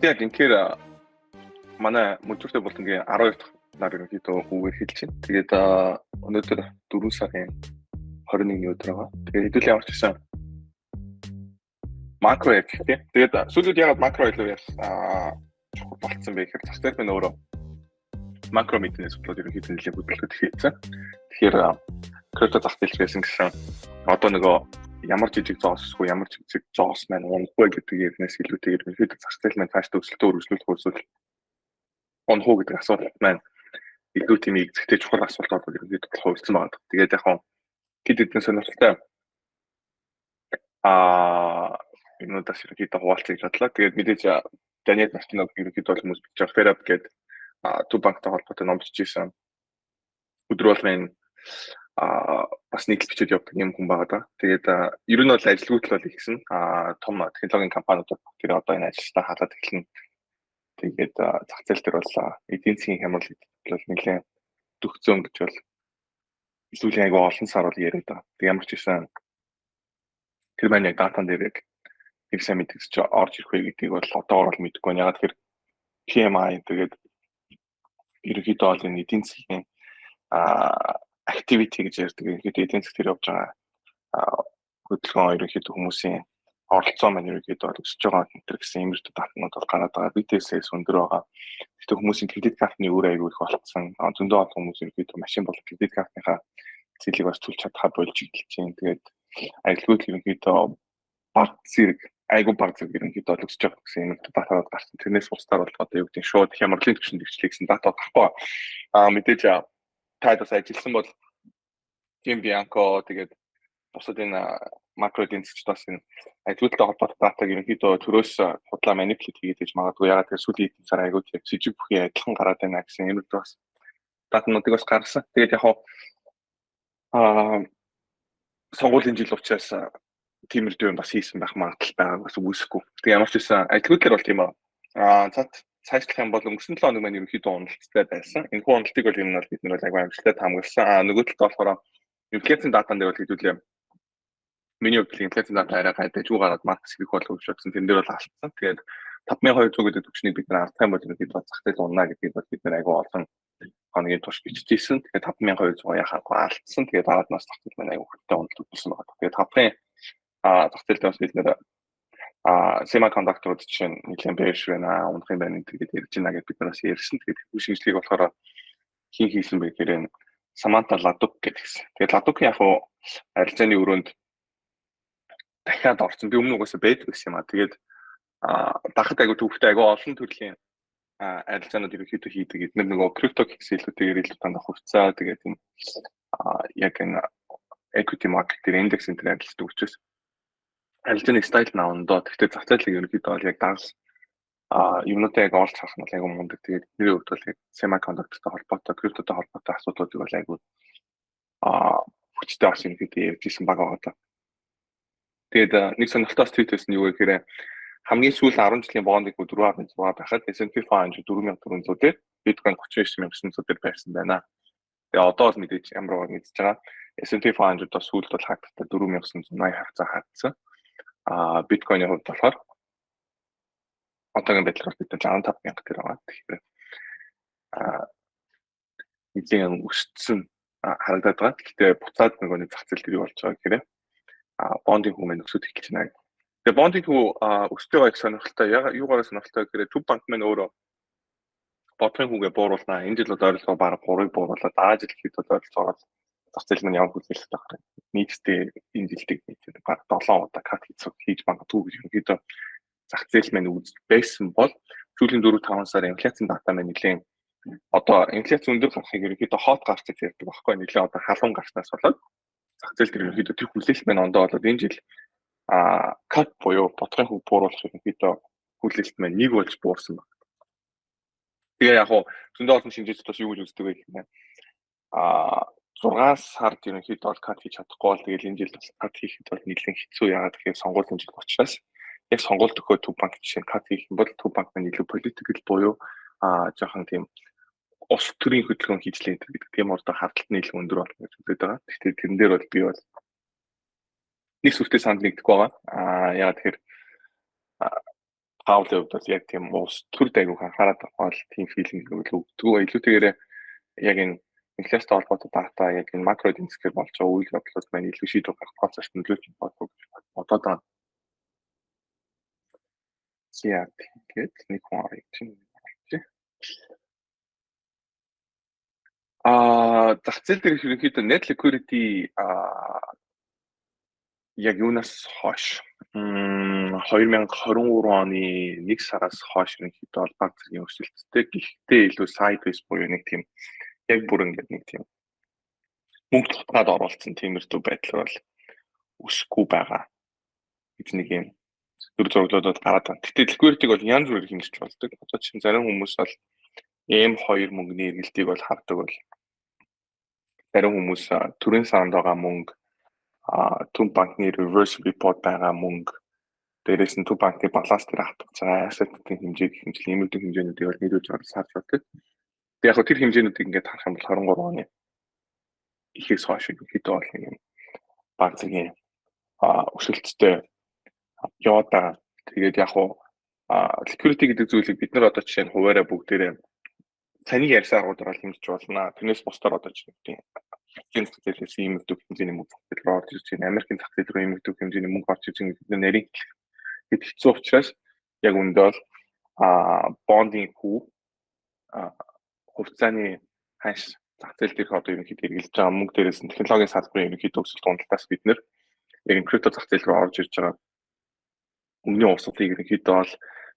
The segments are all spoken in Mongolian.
Яг инхээр манай мөчөртэй болонгийн 12 дахь нар ерөнхийдөө хүүгээ хэлж байна. Тэгээд өнөөдөр 4 сарын 21-ний өдөр байгаа. Тэгээд хэдүүл ямар ч гэсэн макро яг тийм. Тэгээд сүүлд ягаад макро илүү чухал болцсон бэ гэхээр зах зээл маань өөрөө макро мэднээс болоод ерөнхийдөө нэлээд хөдөлгөд хийсэн. Тэгэхээр крипто зах зээл гэсэн одоо нөгөө ямар жижиг зоосгүй ямар жижиг зоос маань унахгүй гэдэг юмнаас илүүтэйгээр ерөнхийдөө зах зээл маань цааш төгсөлтөө үргэлжлүүлэх үүсвэл унах гэдэг асуудал маань илүү тийм эзэгтэй чухал асуулт бол ерөнхийдөө хувилсан байгаа. Тэгээд яг хэд хэдэн сонирхолтой юмудаас ерөнхийдөө хуваалцаж бодлоо. Тэгээд мэдээж Даниэл Мартинов ерөнхийдөө хүмүүс бичиж Фераб гэдэг төв банктай холбоотой ном бичижсэн. Өдөр болгон бас нийтлэл бичиж явдаг юм хүн байгаа да. Тэгээд ер нь бол ажилгүйтэл бол ихсэн том технологийн компаниудад тэр одоо энэ ажилтаа халаад эхэлнэ. Тэгээд зах зээл дээр бол эдийн засгийн хямрал бол нэлээд төгссөн гэж бол сүүлийн айгүй олон сар бол яриад байгаа. Тэг ямар ч гэсэн тэр маань яг датан дээр яг нэг сайн мэдгэж орж ирэх вэ гэдгийг бол одоогор бол мэдэхгүй байна. Ягаад тэгэхээр PMI тэгээд ерөнхийдөө бол энэ эдийн засгийн activity гэж ярьдаг. Ерөнхийдөө эдийн засгт явж байгаа хөдөлгөөн ерөнхийдөө хүмүүсийн оролцоо маань ерөнхийдөө өсөж байгаа энэ гэсэн имэрт датнууд бол гараад байгаа. BTS-ээс өндөр байгаа. Гэхдээ хүмүүсийн кредит картны өөр аягүй их болцсон. Зөндөө олон хүмүүс ерөнхийдөө машин болон кредит картныхаа цэлийг бас төлж чадхаа болж эхэлж байна. Тэгээд ажилгүйд ерөнхийдөө баг зэрэг айгүй баг зэрэг ерөнхийдөө өсөж байгаа гэсэн имэрт датаад гарсан. Тэрнээс бусдаар бол одоо юу гэдэг нь шууд хямралын түвшинд дэвшлэгсэн дата багхгүй. Мэдээж таад бас ажилласан бол Jim Bianco тэгээд бусад энэ макро эдийн засгч бас энэ ажилтнтай холбоотой датаг ерөнхийдөө төрөөс худлаа манипулейт хийгээд гэж магадгүй. Ягаад гэвэл сүүлийн хэдэн сар айгүй тийм жижиг бүхий адилхан гараад байна гэсэн юм бас датнуудыг бас гаргасан. Тэгээд яг сонгуулийн жил учраас тиймэрдүү юм бас хийсэн байх магадлал байгаа бас үгүйсэхгүй. Тэгээд ямар ч байсан ажилтнууд бол тийм цаашлах юм бол өнгөрсөн 7 хоног маань ерөнхийдөө уналттай байсан. Энэ хүн уналтыг бол юм нь бид нар айгүй амжилттай таамагласан. Нөгөө талд болохоор инфляцийн датан дээр бол хэдүүлээ миний хувьд инфляцийн дата арай гайдаж гараад маркс хийх болов гэж бодсон. Тэн дээр бол алдсан. Тэгээд 5200 гэдэг түвшнийг бид нар ардах юм бол ерөнхийдөө зах зээл унаа гэдгийг бол бид нар айгүй олон хоногийн турш биччихсэн. Тэгээд 5200 яхахгүй алдсан. Тэгээд дараад нас зах зээл маань айгүй хөлтэй уналт үзсэн байгаа. Тэгээд хавхын зах зээлд бас бид нэр semiconductor жишээ нь нэлээд бэвш байна. Унах юм байна гэдэг ярьж байна гэж бид нараас ярьсан. Тэгээд хэвгүй шинжилгээг болохоор хин хийсэн бэ гэхээр Samantha Laduk гэдгийгсэн. Тэгээд Laduk-ийн яг арилжааны өрөөнд дахиад орсон. Би өмнө угаасаа байдаг гэсэн юм аа. Тэгээд дахад айгу төвхтэй айгу олон төрлийн арилжаанууд ерөнхийдөө хийдэг. Эдгээр нөгөө крипто хэсэлүүдээр илүү дандаа хувьцаа тэгээд энэ яг энэ equity market дээр индекс энэ арилждаг учраас арилжааны стайл наавндоо. Гэхдээ зах зээлийг ерөнхийдөө бол яг дагал юмнуудаа яг олж харах нь айгу мундаг. Тэгээд нэрийн хувьд бол яг semiconductor-тай холбоотой, криптотой холбоотой асуудлуудыг бол айгу хүчтэй бас ерөнхийдөө явж исэн баг байгаа. Тэгээд нэг сонирхолтой tweet-ээс нь юу гэхээр хамгийн сүүл 10 жилийн бондыг 4.6 байхад S&P 500 4400 дээр биткойн 39900 дээр байсан байна. Тэгээ одоо л мэдээж ямар байгааг мэдж байгаа. S&P 500 бас сүүлд бол хаагттай 4980 хавцаа хаагдсан. Биткойны хувьд болохоор одоогийн байдлаар бид 65000 дээр байгаа. Тэгэхээр нэгэн өссөн харагдаад байгаа. Гэхдээ буцаад нөгөө зах зээл дээр болж байгаа гэхээр бондын хүмэн өсөж эхэлж байна. Тэгээ бондын төв өсөж байгааг сонирхолтой. Юугаараа сонирхолтой гэхээр төв банк маань өөрөө бодлогын хүүгээ бууруулнаа. Энэ жил бол ойролцоогоор бараг 3-ыг бууруулаад дараа жил хэд бол ойролцоогоор зах зээл маань явах үзүүлэлт байгаа. Нийтдээ энэ жилдээ бараг 7 удаа кат хийж магадгүй гэж ерөнхийдөө зах зээл маань үзэж байсан бол сүүлийн 4-5 сарын инфляцийн дата маань нэлээд одоо инфляц өндөр гарахыг ерөнхийдөө хот гарч ирдэг байхгүй. Нэлээд одоо халуун гарснаас болоод зах зээл дээр ерөнхийдөө тэр хүлээлт маань ондоо болоод энэ жил кат буюу бодлогын хөв бууруулах ерөнхийдөө хүлээлт маань нэг болж буурсан байна. Тэгээ яг зөндөө олон шинжилгэд бас юу гэж үздэг вэ гэхээр 6 сард ерөнхийдөө бол кат хийж чадахгүй бол тэгэл энэ жил бас кат хийхэд бол нэлээд хэцүү. Яагаад гэхээр сонгуулийн жил учраас яг сонгуульд өгөө төв банк жишээ кат хийх юм бол төв банк маань илүү политикл буюу жоохон тийм улс төрийн хөдөлгөөн хийжлээ гэдэг тийм одоо хардлагын илүү өндөр болно гэж үздэг байгаа. Гэхдээ тэрэн дээр бол би бол нэг сүртэй санд нэгдэхгүй байгаа. Яагаад тэгэхээр Паулын хувьд бол яг тийм уус төр дайгууг анхаарал авах тийм филинг өгдөг. Илүүтэйгээр яг энэ инфляцтай холбоотой дата яг энэ макро эдийн засгаар болж байгаа үйл явдлууд маань илүү шийдвэр гаргах процесс нөлөөлж болов гэж бодоод байгаа. За тэгээд нэг хүн авах чинь. Зах зээл дээр ерөнхийдөө net liquidity яг юунаас хойш 2023 оны 1 сараас хойш ерөнхийдөө бол баг зэргийн өсөлттэй гэхдээ илүү sideways буюу нэг тийм яг бүр ингээд нэг тийм мөнгө тутгаад оруулсан тиймэрхүү байдал бол өсөхгүй байгаа гэж нэг юм зүр зураглуудад гараад байна. Гэтэл liquidity бол янз бүрээр хэмжиж болдог. Одоо чинь зарим хүмүүс бол M2 мөнгөний эргэлтийг бол хардаг бол зарим хүмүүс төрийн санд байгаа мөнгө Төв банкны reverse report байгаа мөнгө дээрээс нь Төв банкны баланс дээр хатгаж байгаа asset-ийн хэмжээг хэмжил нэмэгдэх хэмжээнүүдийг бол нийлүүлж авах сарж байдаг. Тэгээд яг тэр хэмжээнүүдийг ингээд харах юм бол 23 оны ихээс хойш ихэд бол нэг юм баг зэргийн өсөлттэй яваад байгаа. Тэгээд яг liquidity гэдэг зүйлийг бид нар одоо жишээ нь хуваараа бүгдээрээ таны ярьсан аргуудаар хэмжиж болно. Тэрнээс бусдаар одоо чинь хин зах зээлээс иймэрхүү хэмжээний мөнгө зах зээл рүү орж ирж байна. Америкийн зах зээл рүү иймэрхүү хэмжээний мөнгө орж ирж байгаа гэдэг нэрийг хэд хэцүү учраас яг үүндээ бол бондын хүү хувьцааны ханш зах зээл дээрх одоо ерөнхийдөө эргэлж байгаа мөнгө дээрээс нь технологийн салбарын ерөнхийдөө өсөлт уналтаас бид нэр яг крипто зах зээл рүү орж ирж байгаа өмнөний урсгалыг ерөнхийдөө бол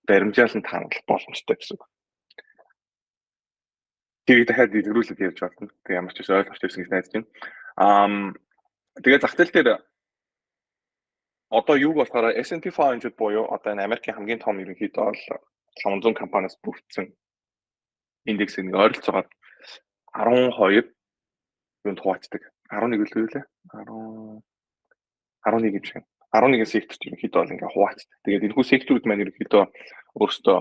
баримжаалан таамаглах боломжтой гэсэн үг. Тэгээд дахиад дэлгэрүүлээд явж байна. Тэг ямар ч ойлгомжтой гэсэн гэж найдаж байна. Тэгээд зах зээл дээр одоо юу болохоор S&P 500 буюу одоо энэ Америкийн хамгийн том ерөнхийдөө бол 500 компаниас бүрдсэн индексийг ойролцоогоор 12 юунд хуваацдаг. 11 л үү лээ. 11 юм шиг. 11 секторт ерөнхийдөө бол ингээ хуваацдаг. Тэгээд энэ хүү секторууд маань ерөнхийдөө өөрсдөө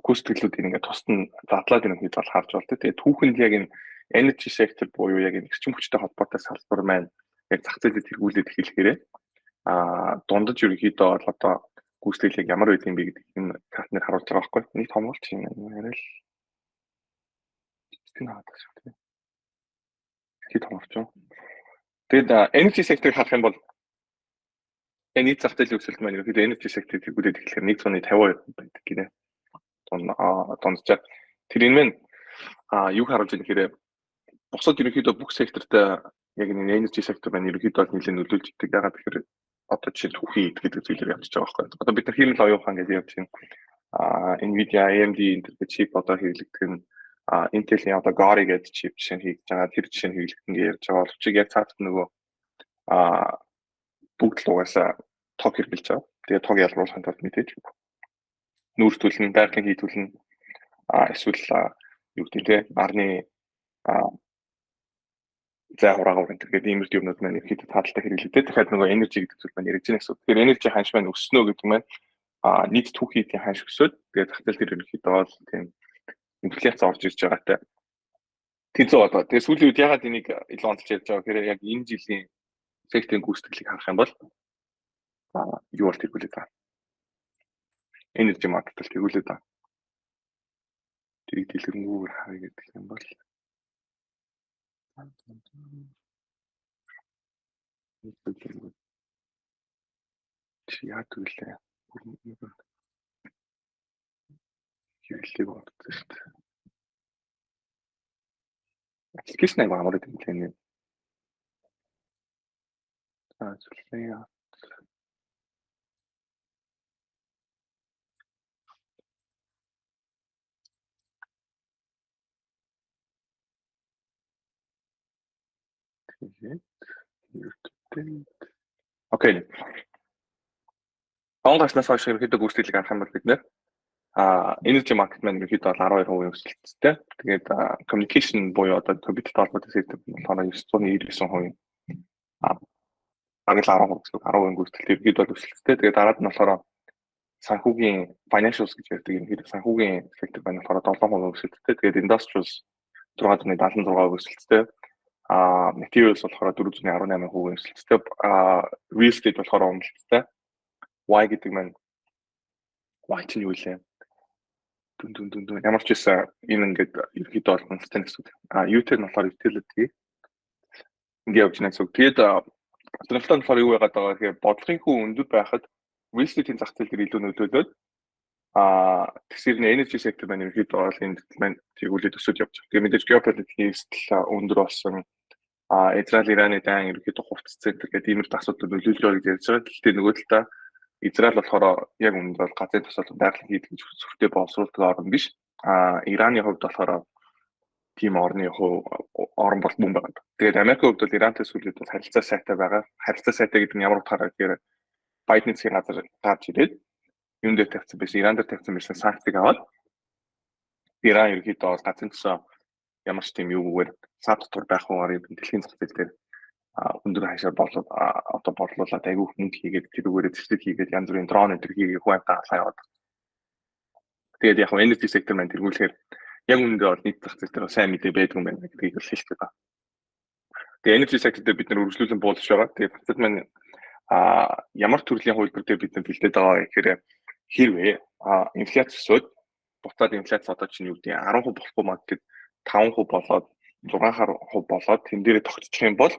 гүйцэтгэлүүдийг ингээ тусад нь задлаад ерөнхийдөө бол харж болдог. Тэгээд түүхэнд яг энэ energy sector буюу яг энэ эрчим хүчтэй холбоотой салбар маань яг зах зээлд тэргүүлээд эхлэхээр дундаж ерөнхийдөө бол одоо гүйцэтгэл яг ямар байд юм бэ гэдэг энэ картныг харуулж байгаа байхгүй. Нэг томруулж юм яриа л. Тэг наадаг шүү дээ. Хэд томорч. Тэгэд energy sector-ыг харах юм бол энэ зах зээлийн өсөлт маань ерөнхийдөө energy sector-ыг тэргүүлээд эхлэхээр 1.52% байдаг гинэ. Дунджаа. Тэр энэ мэн юу харуулж байгаа гэхээр бусад ерөнхийдөө бүх сектортой яг энэ energy sector маань ерөнхийдөө нэлээд нөлөөлж идэг. Ягаад тэгэхээр одоо жишээ түүхийн эд гэдэг зүйлээр явж байгаа байхгүй. Одоо бид нар хиймэл оюухан гэж явж байна. Nvidia, AMD энэ төр чип одоо хэрэглэгдэх нь Intel-ийн одоо Gaudi гэдэг чип жишээ нь хийж байгаа. Тэр жишээ нь хэрэглэгдэх гэж ярьж байгаа боловч яг цаадд нөгөө бүгд л угаасаа тог хэрэглэж байгаа. Тэгээ тог ялруулахын тулд мэдээж нүүр төлн, байгалийн хий төлн эсвэл юу гэдэг те арны зай хураагаар энэ гэдэг иймэрхүү юмнууд маань ихэд тааталтай хэрэглэдэг. Тэгэхээр нөгөө энержи гэдэг зүйл маань яригдж байна гэсэн. Тэгэхээр энержи ханш маань өснө гэдэг маань нийт түүхийдийн ханш өсөөд тэгээд зах зээл дээр ерөнхийдөө бол тийм инфляц орж ирж байгаатай. Тэнцүү болоо. Тэгээд сүүлийн үед ягаад энийг илүү онцлж ярьж байгаа гэхээр яг энэ жилийн секторын гүйцэтгэлийг харах юм бол юу бол тэргүүлээд байгаа. Энержи маркет бол тэргүүлээд байгаа. Тэрийг дэлгэрэнгүй харъя гэдэг юм бол чи яа түлээ хэрэглээг болдог шүү дээ. Аппликейшн аяга амар гэдэг юм лээ. Зөвлөе. Окей. Онгоцноос хойш ерөнхийдөө гүйцэтгэлийг харах юм бол бид нэр energy market маань ерөнхийдөө 12% өсөлттэй. Тэгээд communication буюу одоо компьютертэй холбоотой сектор болохоор 999%. Агал 10% гэсэн 10% гүйцэтгэл ерөнхийдөө өсөлттэй. Тэгээд дараад нь болохоор санхүүгийн financials гэж ярьдаг ерөнхийдөө санхүүгийн сектор маань болохоор 7% өсөлттэй. Тэгээд industrials 6.76% өсөлттэй. Materials болохоор 418% өсөлттэй. Real estate болохоор уналттай. Y гэдэг маань Y чинь юу вэ? Ямар ч байсан энэ ингээд ерөөхдөө бол уналттай гэсэн үг. U-turn болохоор utility ингээд явж байна гэсэн үг. Тэгээд сонирхолтой нь болохоор юу байгаад байгаа гэхээр бодлогын хүү өндөр байхад real estate-ийн зах зээл дээр илүү нөлөөлөд тэгсэр нь energy sector маань ерөөхдөө бол энэ маань тэгүүлээд өсөж явж байгаа. Тэгээд мэдээж geopolitics өндөр болсон Израиль Ираны дан ерөөхдөө хувцсан гэдэг иймэрхүү асуудал нөлөөлж байгаа гэж ярьж байгаа. Гэхдээ нөгөө талаа Израиль болохоор яг үүнд бол газрын тусгал байгалийн хийх гэж зөвхөн боловсруулдаг орн биш. Ираны хувьд болохоор тийм орн бол мөн байгаа. Тэгээд Америкийн хувьд бол Ирантай сүүлд бол харилцаа сайтай байгаа. Харилцаа сайтай гэдэг нь ямар утгаараа гэхээр Байдны засгийн газар гарч ирээд юм дээр тавьсан байсан, Иран дээр тавьсан байсан санкцыг аваад Иран ерөөхдөө бол газрын тусаа ямар ч тийм юугээр сад дотор байх уу дэлхийн зах зээл дээр өндөр хашаар болоод одоо борлуулаад айгүй мөнгө хийгээд тэрүүгээр зэвсэг хийгээд янз бүрийн дрон энэ хийгээ хуайтаа аваад. Тэгээд яг energy sector маань тэргүүлэхээр яг үүндээ бол нийт зах зээл дээр сайн мэдээ байдгүй юм байна гэдгийг хэлэх гээд байна. Тэгээд energy sector дээр бид нар үргэлжлүүлэн буулж байгаа. Тэгээд цэцэд маань ямар төрлийн хувилбар дээр бид нар бэлдээд байгаа гэхээр хэрвээ инфляц өсөд буцаад инфляц одоо чинь юу гэдэг 10% болохгүй маа гэхэд 5% болоод 6% болоод тэн дээрээ тогтчих юм бол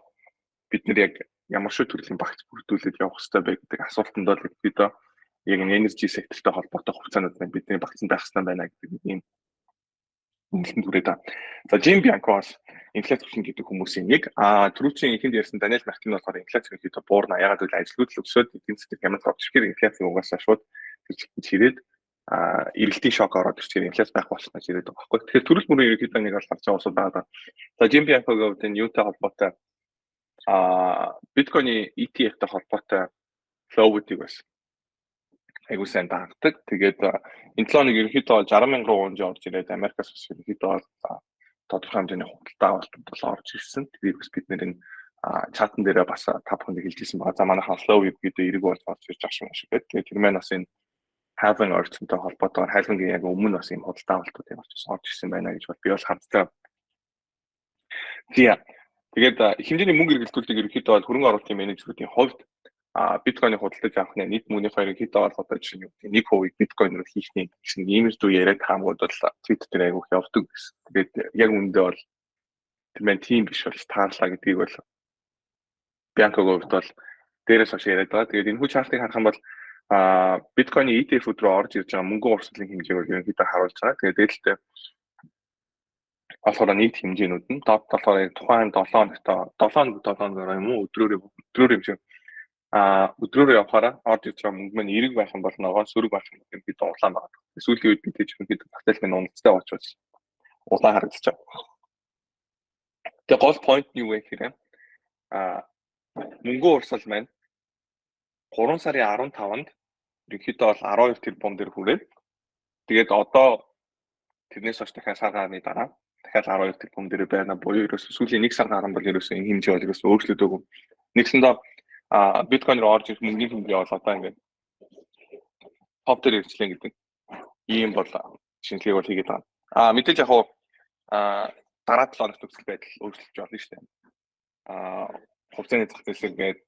бид нар яг ямар шиг төрлийн багц бүрдүүлээд явах хэрэгтэй бэ гэдэг асуултанд бол бид яг energy sector-тэй холбоотой хугацаанд бидний багцсан байх хэрэгтэй байна гэдэг ийм үнэлтэнд хүрээд байна. За Jim Bianco-с инфляц хүчин гэдэг хүмүүсийн нэг түрүүчийн ихэнд ярьсан Даниэл Мартин болохоор инфляц гэдэг буурна ягаад гэвэл ажилгүйдэл өсөөд эдийн засгийн хямрал орчихээр инфляцийн угаасаа шууд чирээд эргэлтийн шок ороод ирчихээр инфляц байх болсноо чирээд байгаа байхгүй. Тэгэхээр төрөл бүрийн ерөнхийдөө нэг бол гарч байгаа усуд байгаа. За Jim Bianco-гийн хувьд энэ юутай холбоотой биткойны ETF-тэй холбоотой flow-уудыг бас айгуу сайн дагдаг. Тэгээд энэ 7 хоног ерөнхийдөө 60,000 руу унж орж ирээд Америкаас бас ерөнхийдөө тодорхой хэмжээний худалдаа авалтууд бол орж ирсэн. Тэгээд бас бид нэр чатан дээрээ бас та бүхэнд хэлжсэн байгаа. За манайхаа flow ерөнхийдөө эрг болж орж ирж байгаа юм шиг байна. Тэгээд тэр маань бас энэ halving орчинтой холбоотойгоор halving-ийн яг өмнө бас ийм худалдаа авалтууд юм очиж орж ирсэн байна гэж би бол ханддаг. Тэгээд хэмжээний мөнгө эргэлтүүлдэг ерөнхийдөө хөрөнгө оруулалтын менежерүүдийн хувьд биткойныг худалдаж авах нь нийт мөнгөний ерөнхийдөө бол одоо чинь 1% биткойн руу хийх нэг гэсэн иймэрхүү яриад хаамгууд бол Twitter дээр айгуух явдаг гэсэн. Тэгээд яг үүндээ бол тэр маань тийм биш бол таарлаа гэдгийг бол Bianco-гийн хувьд бол дээрээс хойш яриад байгаа. Тэгээд энэ хүү чартыг харах юм бол биткойны ETF-үүд рүү орж ирж байгаа мөнгө урсгалын хэмжээг бол ерөнхийдөө харуулж байгаа. Тэгээд дээлтэй болохоор нийт хэмжээнүүд нь доод болохоор тухайн 7 хоногоор юм уу өдрөөр хэмжээ өдрөөр явахаараа орж ирж байгаа мөнгө маань эрэг байх юм бол ногоон сөрөг байх юм бид улаан байгаа. Сүүлийн үед бид бид багтаалын унцтай очиж улаан харагдаж байгаа. Тэгээ гол point нь юу вэ гэхээр мөнгө урсгал маань 3 сарын 15-нд ерөнхийдөө бол 12 тэрбум дээр хүрээд тэгээд одоо тэрнээс хойш дахиад сар гарны дараа дахиад 12 тэрбум дээр байна. Буюу ерөөсөө сүүлийн 1 сар гарсан бол ерөөсөө энэ хэмжээ бол ерөөсөө өөрчлөгдөөгүй. Нэгсэндээ биткойн руу орж ирэх мөнгөний хэмжээ бол одоо ингээд топ дээр ирчлээ гэдэг ийм бол шинжилгээг бол хийгээд байгаа. Мэдээж яг дараа 7 хоногт нөхцөл байдал өөрчлөгдөж болно шүү дээ. Хувьцааны зах зээл ингээд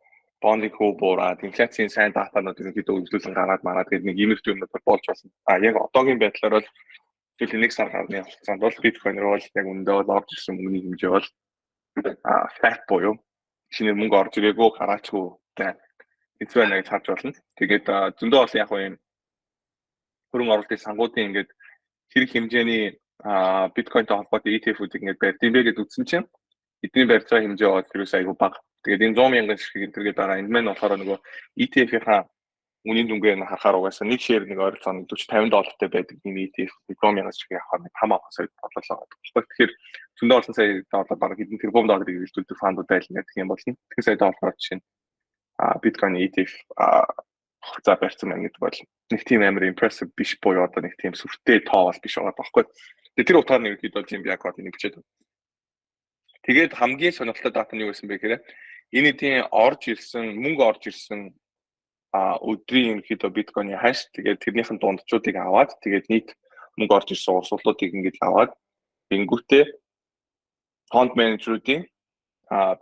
бондын хөө буураад инфляцийн сайн датанууд ерөнхийдөө үйлдвэрлэн гараад мараад гэдэг нэг иймэрхүү юмнууд болж болно. Яг одоогийн байдлаар бол сүүлийн 1 сар гарны хугацаанд бол биткойн руу яг үндэ бол орж ирсэн мөнгөний хэмжээ бол факт буюу шинээр мөнгө орж ирээгүй хараачгүй хэцүү байна гэж харж болно. Тэгээд зөндөө бол яг юм хөрөнгө оруулалтын сангуудын ингээд хэрэг хэмжээний биткойнтой холбоотой ETF-үүдийг ингээд барьдсан бэ гэдээ үзсэн чинь эдний барьж байгаа хэмжээ бол ерөөс айгүй бага. Тэгээд энэ 100 мянган шиг энтергээд байгаа. Энэ маань болохоор нөгөө ETF-ийнхаа үнийн дүнгээр нь харахаар угаасаа нэг шеэр нэг ойролцоогоор $40-50 байдаг энэ ETF 100 мянган шиг явахаар нэг 5 сая бодлоо байгаа. Тэгэхээр зөндөө олон сая доллар бараг хэдэн тэрбум долларыг эргэлдүүлдэг фандууд байлна гэх юм болно. Тэгэхээр сая доллараар жишээ нь биткойн ETF хугацаа барьсан байна гэдэг бол нэг тийм амар impressive биш буюу одоо нэг тийм сүртэй тоо бол биш байгаа байхгүй. Тэгээд тэр утгаар нэг хэд бол юм яг одоо нэг бичээд. Тэгээд хамгийн сонирхолтой дата нь юу байсан бэ гэхээр энэ тийм орж ирсэн мөнгө орж ирсэн өдрийн ерөнхийдөө биткойны хаш тэгээд тэрнийхэн дундчуудыг аваад тэгээд нийт мөнгө орж ирсэн урсгалуудыг ингэж аваад бингүүтээ фонд менежерүүдийн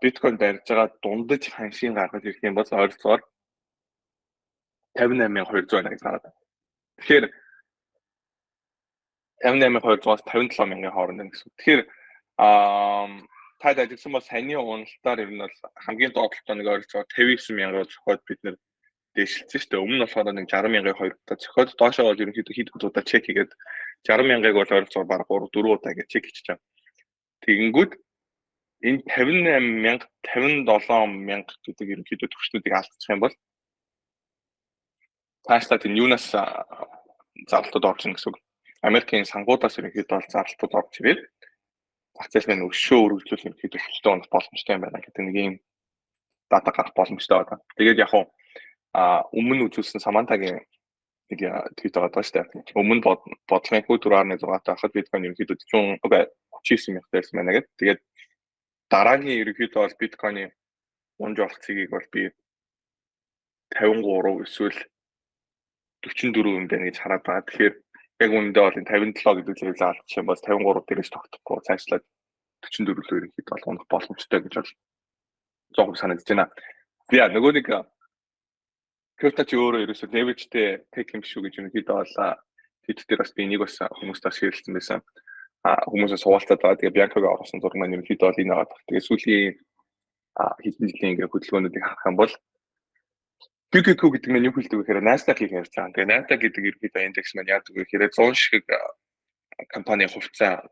биткойн барьж байгаа дундаж ханшийн гаргаж ирэх юм бол ойролцоогоор 58,200 гэж гараад байна. Тэгэхээр 58,200-аас 57,000-ийн хооронд байна гэсэн. Тэгэхээр таад ажилласан бол саяны уналтаар ер нь бол хамгийн доотлолтой нэг ойролцоогоор 59,000 зохиод бид нэр дэвшилсэн шүү дээ. Өмнө нь болохоор нэг 60,000-ийн 2 удаа зохиод доошоо бол ерөнхийдөө хэд удаа чек хийгээд 60,000-ыг бол ойролцоогоор бараг 3-4 удаа гэж чек хийчихэж байгаа. Тэгэнгүүт энэ 58,000, 57,000 гэдэг ерөнхийдөө төвчнүүдийг алдчих юм бол цаашлаад энэ юунаас зарлалтууд орж ирнэ гэсэн үг. Америкийн сангуудаас ерөнхийдөө бол зарлалтууд орж ирээд зах зээлний өшөө өргөжлөл ерөнхийдөө хөлтөө унах боломжтой юм байна гэдэг нэг ийм дата гарах боломжтой байна. Тэгээд яг хуу өмнө үзүүлсэн Самантагийн нэг твит байгаа даа шүү дээ. Өмнө бодлогын 4.6 тахад биткойн ерөнхийдөө 39,000 байсан байна гэдэг. Тэгээд дараагийн ерөнхийдөө бол биткойны унж орох цэгийг бол би 53 эсвэл 44 юм байна гэж хараад байгаа. Тэгэхээр яг үүндээ бол 57 гэдэг зүйлийг алдчих юм бол 53 дээрээс тогтохгүй цаашлаад 44 рүү ерөнхийдөө бол унах боломжтой гэж бол 100% санагдаж байна. За нөгөө нэг Кёрта чи өөрөө ерөөсөө leverage-тэй тек юм шүү гэж ерөнхийдөө бол хэд дээр бас би энийг бас хүмүүст бас шеэрлсэн байсан. Хүмүүсээ суулцаад байгаа. Тэгээ Bianco-г оруулсан зураг маань ерөнхийдөө бол энэ байгаа. Тэгээ сүүлийн хэдэн жилийн ингээ хөдөлгөөнүүдийг харах юм бол QQQ гэдэг нь юу хэлдэг вэ гэхээр Nasdaq-ийг ярьж байгаа. Тэгээ Nasdaq гэдэг ерөнхийдөө индекс маань яадаг вэ гэхээр 100 шиг компани хувьцаа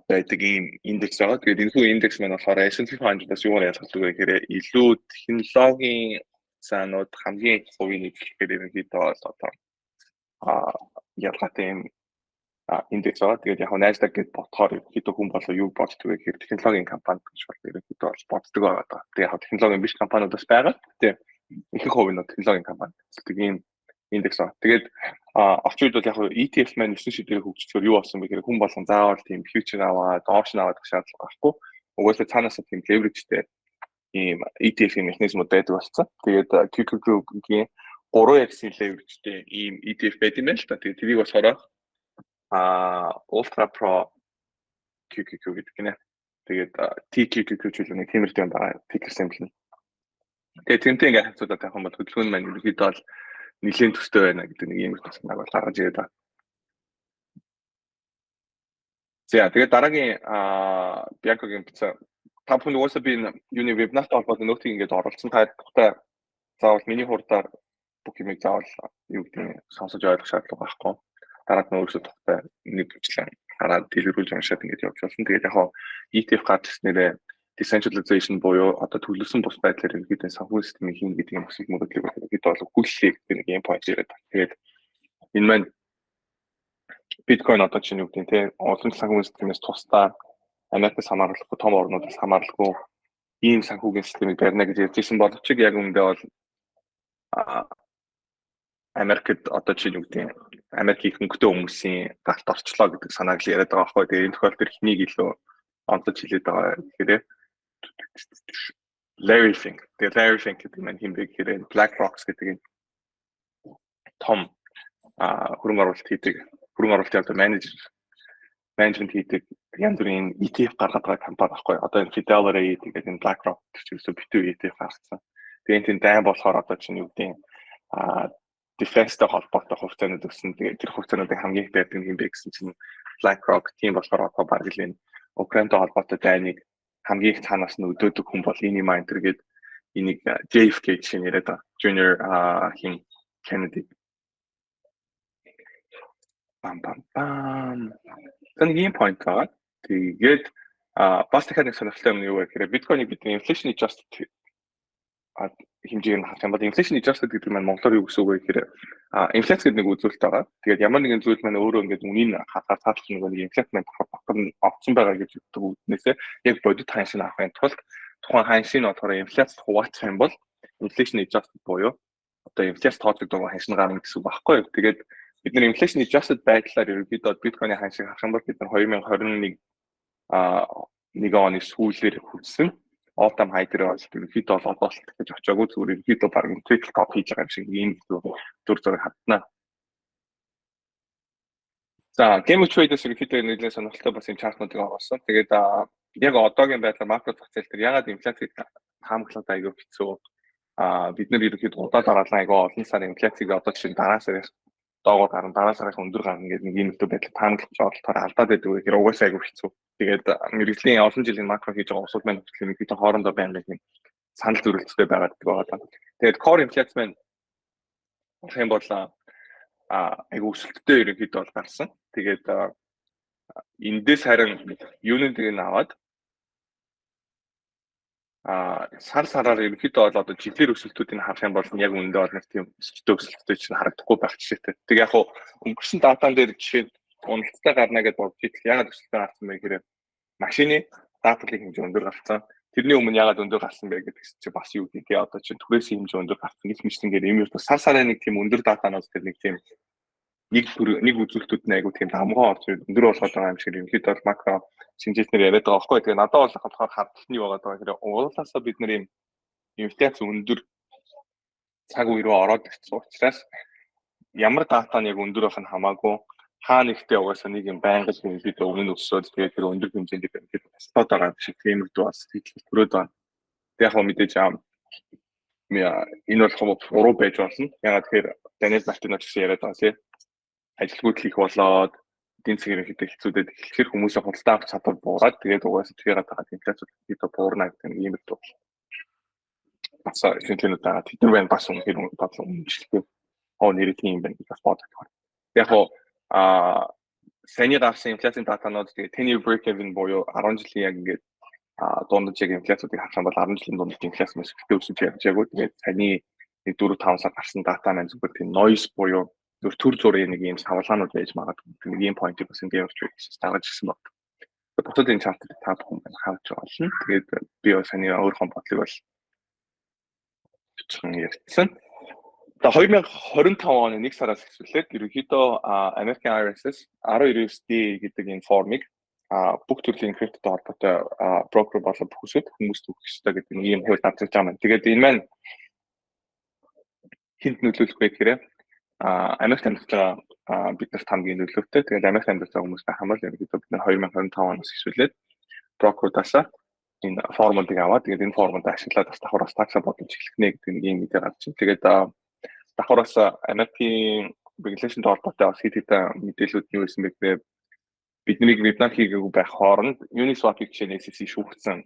байдаг ийм индекс байгаа. Тэгээд энэ хүү индекс маань болохоор S&P 500-аас юугаар ялгардаг вэ гэхээр илүү технологийн цаанууд хамгийн их хувийн нэвтрэлгээр ерөнхийдөө бол одоо ялгаатай юм индекс байгаа. Тэгээд яг Nasdaq гэдээ ботхоор ерөнхийдөө хүн болоо юу боддог вэ гэхээр технологийн компани гэж бол ерөнхийдөө бол боддог байгаа. Тэгээд яг технологийн биш компаниудаас байгаа. Тэгээд ихэнх хувь нь технологийн компани гэдэг ийм индекс байна. Тэгээд орчин үед бол яг ETF маань 9 шийдвэрийг хөгжүүлэхээр юу болсон бэ гэхээр хүн болгон заавал тийм фьючер аваад, опшн аваад шаардлага байхгүй. Угаасаа цаанаасаа тийм leverage-тэй ийм ETF-ийн механизмууд байдаг болсон. Тэгээд QQQ-гийн 3x-ийн leverage-тэй ийм ETF байт юм байна л та. Тэгээд тэрийг болохоор Ultra Pro QQQ гэдэг гинэ. Тэгээд TQQQ ч үл нэг тиймэрхүү юм байгаа. Ticker symbol нь. Тэгээд тэнтэй ингээ хацуудаад тавих юм бол хөдөлгөөн маань ерөнхийдөө бол нэлийн төстэй байна гэдэг нэг юм их тусмаг бол гаргаж ирээд байна. За тэгээд дараагийн Bianco-гийн та бүхэн угаасаа би юуны вебнарт холбоотой нөтийг ингээд оруулсан. Та тухтай заавал миний хурдаар бүх юмыг заавал юу гэдэг нь сонсож ойлгох шаардлага байхгүй. Дараад нь өөрөөсөө тухтай нэг бичлэн хараад дэлгэрүүлж уншаад ингээд явж болсон. Тэгээд яг ETF гарч ирснээр decentralization буюу одоо төлөвлөсөн бус байдлаар ерөнхийдөө санхүү системийн хин гэдэг юм өсөх мөрөдлөг ерөнхийдөө бол хүллээ гэдэг нэг юм point яриад байна. Тэгээд энэ маань биткойн одоо чинь юу гэдэг нь те олон санхүү системээс тусдаа Америкээс хамааралгүй том орнуудаас хамааралгүй ийм санхүүгийн системийг барина гэж ярьж ирсэн боловч яг үүндээ бол Америкт одоо чинь юу гэдэг нь Америкийн хөнгөтэй хүмүүсийн галт орчлоо гэдэг санааг л яриад байгаа байхгүй. Тэгээд энэ тохиолдолд хэнийг илүү онцлж хэлээд байгаа гэхээр Larry Fink. Тэгээд Larry Fink гэдэг нь хин бэ гэхээр BlackRock гэдэг энэ том хөрөнгө оруулалт хийдэг хөрөнгө оруулалтын менежмент хийдэг янз бүрийн ETF гаргаад байгаа компани байхгүй. Одоо энэ Fidelity тэгээд энэ BlackRock гэж юусэн битүү ETF гаргасан. Тэгээд энэ дайн болохоор одоо чинь юу гэдэг нь defense-тэй холбоотой хувьцаанууд өгсөн. Тэгээд тэр хувьцаануудыг хамгийн их байдаг юм бэ гэсэн чинь BlackRock тийм болохоор одоо баг л энэ Украинтай холбоотой дайныг хамгийн их цаанаас нь өдөөдөг хүн бол энэ юм энэ гээд энийг JFK чинь яриад байгаа. Junior хин Kennedy. Бам. Тэнийг ийм point байгаа. Тэгээд бас дахиад нэг сонирхолтой юм юу вэ гэхээр биткойныг бидний inflation adjusted хэмжээг нь харах юм бол inflation adjusted гэдэг нь монголоор юу гэсэн үг вэ гэхээр инфляц гэдэг нэг үзүүлэлт байгаа. Тэгээд ямар нэгэн зүйл маань өөрөө ингээд үнийн хатаар цаалах нэг инфляц маань давхар огцсон байгаа гэж ütдэг үгнээсээ яг бодит ханшийг авахын тулд тухайн ханшийг нь болохоор инфляц хуваацах юм бол inflation adjusted буюу одоо инфляц тооцогдсон ханшин гарна гэсэн үг байхгүй юу. Тэгээд бид нар inflation adjusted байдлаар ерөнхийдөө биткойны ханшийг харах юм бол бид нар 2021 оны сүүлээр хүрсэн all time high дээр бол ерөнхийдөө бол одоо л гэж очиагүй зүгээр ерөнхийдөө баг triple top хийж байгаа юм шиг ийм дүр зураг хатнаа. За game of trade-с ерөнхийдөө нэлээд сонирхолтой бас юм чартнуудыг оруулсан. Тэгээд яг одоогийн байдлаар макро зах зээл дээр ягаад инфляцийг таамаглаад айгүй хэцүү. Бид нэр ерөнхийдөө удаа дараалан айгүй олон сарын инфляцийг одоо чинь дараа сараас доогоор гарна, дараа сараас өндөр гарна гэдэг нэг юм байдлаар таамаглаж оролдохоор алдаад байдаг гэхээр угаасаа айгүй хэцүү. Тэгээд мэрэгжлийн олон жилийн макро хийж байгаа улсууд маань ерөнхийдөө хоорондоо байнгын юм санал зөрөлттэй байгаад байгаа. Тэгээд core инфляц маань болох юм бол айгүй өсөлттэй ерөнхийдөө бол гарсан. Тэгээд эндээс харин юуны тийг аваад сар сараар ерөнхийдөө бол одоо жилээр өсөлтүүдийг харах юм бол яг үндэ бол нэг тийм өсөлттэй өсөлттэй чинь харагдахгүй байх жишээтэй. Тэг яг хуу өнгөрсөн датан дээр жишээ уналттай гарна гэж бодож итэл ягаад өсөлттэй гарсан бэ гэхээр машины даатгалын хэмжээ өндөр гарсан. Тэрний өмнө ягаад өндөр гарсан бэ гэдэг чинь бас юу гэдэг. Одоо чинь түрээсийн хэмжээ өндөр гарсан гэж мэтлэнгээр юм юу сар сараа нэг тийм өндөр датанаас тэр нэг тийм нэг үзүүлэлтүүд нь айгуу тийм дамгаа орж өндөр болгоод байгаа юм шиг ерөнхийдөө бол макро шинжилтээр яриад байгаа байхгүй. Тэгээ надад бол болохоор хардлагт нь юу байгаа гэхээр уулаасаа бид нар юм инфляц өндөр цаг үе рүү ороод ирсэн учраас ямар дата нь яг өндөр байх нь хамаагүй хаа нэгтээ угаасаа нэг юм байнгын ерөнхийдөө өмнө өссөөд тэгээ тэр өндөр хэмжээнд ерөнхийдөө тастаад байгаа шиг тиймэрдүү бас хэлбэл төрөөд байна. Тэг яг мэдээж энэ бол уруу байж болно. Ягаад тэгэхээр Даниэл Мартиноч гэсэн яриад байгаа тийм ажилгүйд хийх болоод эдийн засгийн ерөнхийдөө хэцүүдэд эхлэхээр хүмүүсээ худалдаа авах чадвар буураад тэгээд угаасаа тэргээд байгаа инфляц ерөнхийдөө буурна гэдэг нь ийм л бас шинжилгээнүүд байгаа. Тэд нар байна бас үнэхээр бодлого үнэлэлтэй. Нэрээ тийм юм байна гэж бас боддог. Яг хоо саний гарсан инфляцийн датанууд тэгээд 10-year break-even буюу 10 жилийн яг ингээд дундаж яг инфляцуудыг харах юм бол 10 жилийн дундаж инфляц нь өсөлттэй өсөж явж байгаагүй. Тэгээд саний 4-5 сар гарсан дата маань зүгээр тийм noise буюу төр зургийн нэг юм савлгаанууд байж магадгүй. Нэг юм point-ийг бас ингээд явж байсан тагаж гисэн баг. Бусад энэ чартыг та бүхэн харж байгаа болно. Тэгээд би бас саний өөрийнхөө бодлыг бол ярьсан. Тэгээ 2025 оны 1 сараас эхлээд ерөнхийдөө American IRS 12 USD гэдэг энэ формыг бүх төрлийн криптотой холбоотой брокер болон бүхсэд хүмүүст өгөх ёстой гэдэг нэг юм хууль авчирч байгаа юм. Тэгээд энэ маань хинт нөлөөлөх вэ гэхээр Америкт амьдарч байгаа бид нарт хамгийн нөлөөтэй. Тэгээд Америкт амьдарч байгаа хүмүүстэй хамаал ерөнхийдөө бид нар 2025 оноос эхлээд брокерудаас энэ формулыг аваад тэгээд энэ формулд ашиглаад бас давхраас такса бодож эхлэх нэ гэдэг нэг юм мэдээ гарч байна. Тэгээд давхраас Америкийн regulation холбоотой бас хэд хэдэн мэдээлүүд юу байсан бэ гэхээр бидний Вьетнам хийгээгүй байх хооронд Uniswap-ийг жишээ SEC шүүгдсэн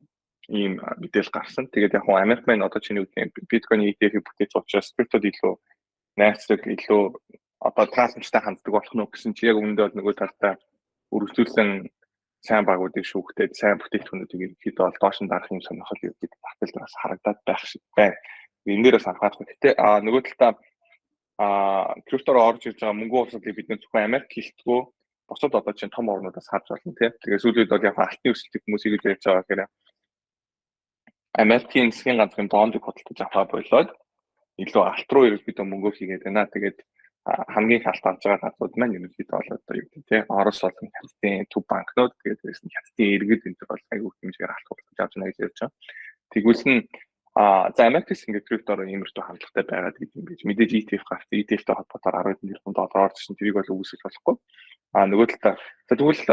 ийм мэдээлэл гарсан. Тэгээд яг хуу Америк маань одоо чиний үгний биткойн ETF-ийг бүтээж учраас криптод илүү найрцаг илүү одоо трансмжтай ханддаг болох нь гэсэн чи яг үүндээ бол нөгөө талтай үргэлжлүүлэн сайн багуудыг шүүхтэй сайн бүтээгдэхүүнүүдийг ерөнхийдөө бол доош нь дарах юм сонирхол ерөнхийдөө батал дээр бас харагдаад байх шиг байна. Энэ дээр бас анхаарах хэрэгтэй. Нөгөө талдаа криптоор орж ирж байгаа мөнгө уусгалыг бид нэ зөвхөн Америк хийлтгөө босод одоо чинь том орнуудаас харж байна тийм. Тэгээ сүүлийн үед бол яг алтны өсөлтийг хүмүүс ингэж ярьж байгаа гэхээр Америкийн засгийн газрын бондыг худалдаж авах болоод илүү алт руу ерөнхийдөө мөнгө хийгээд байна. Тэгээд хамгийн их алт авч байгаа газрууд маань ерөнхийдөө бол одоо юу гэдэг тийм Орос болон Хятадын төв банкнууд тэгээд дээрээс нь Хятадын иргэд энэ төр бол аягүй хэмжээгээр алт худалдаж авч байна гэж ярьж байгаа. Тэгвэл нь за Америкс ингээд криптоор иймэрхүү хандлагатай байгаад гэдэг юм биш. Мэдээж ETF гарт ETF-тэй холбоотоор 10 тэрбум доллар орчихсон тэрийг бол үүсгэж болохгүй. Нөгөө талаа тэгвэл